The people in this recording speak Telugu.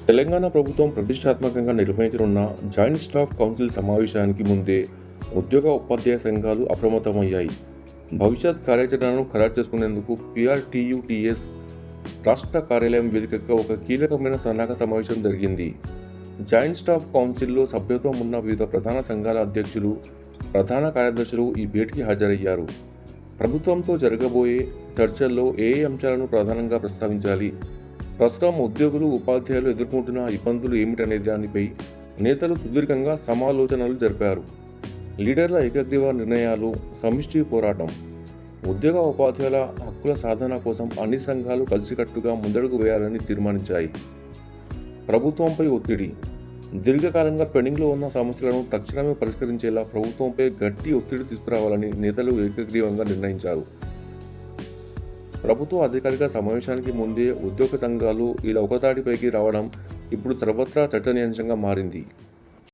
తెలంగాణ ప్రభుత్వం ప్రతిష్టాత్మకంగా నిర్వహించనున్న జాయింట్ స్టాఫ్ కౌన్సిల్ సమావేశానికి ముందే ఉద్యోగ ఉపాధ్యాయ సంఘాలు అప్రమత్తమయ్యాయి. భవిష్యత్ కార్యాచరణను ఖరారు చేసుకునేందుకు PRTUTS రాష్ట్ర కార్యాలయం వేదికగా ఒక కీలకమైన సన్నాహక సమావేశం జరిగింది. జాయింట్ స్టాఫ్ కౌన్సిల్లో సభ్యత్వం ఉన్న వివిధ ప్రధాన సంఘాల అధ్యక్షులు, ప్రధాన కార్యదర్శులు ఈ భేటీకి హాజరయ్యారు. ప్రభుత్వంతో జరగబోయే చర్చల్లో ఏ అంశాలను ప్రధానంగా ప్రస్తావించాలి, ప్రస్తుతం ఉద్యోగులు, ఉపాధ్యాయులు ఎదుర్కొంటున్న ఇబ్బందులు ఏమిటనే దానిపై నేతలు సుదీర్ఘంగా సమాలోచనలు జరిపారు. లీడర్ల ఏకగ్రీవ నిర్ణయాలు, సమిష్టి పోరాటం, ఉద్యోగ ఉపాధ్యాయుల హక్కుల సాధన కోసం అన్ని సంఘాలు కలిసికట్టుగా ముందడుగు వేయాలని తీర్మానించాయి. ప్రభుత్వంపై ఒత్తిడి. దీర్ఘకాలంగా పెండింగ్లో ఉన్న సమస్యలను తక్షణమే పరిష్కరించేలా ప్రభుత్వంపై గట్టి ఒత్తిడి తీసుకురావాలని నేతలు ఏకగ్రీవంగా నిర్ణయించారు. ప్రభుత్వ అధికారిక సమావేశానికి ముందే ఉద్యోగ సంఘాలు ఇలా ఒకతాటిపైకి రావడం ఇప్పుడు సర్వత్రా చర్చనీయాంశంగా మారింది.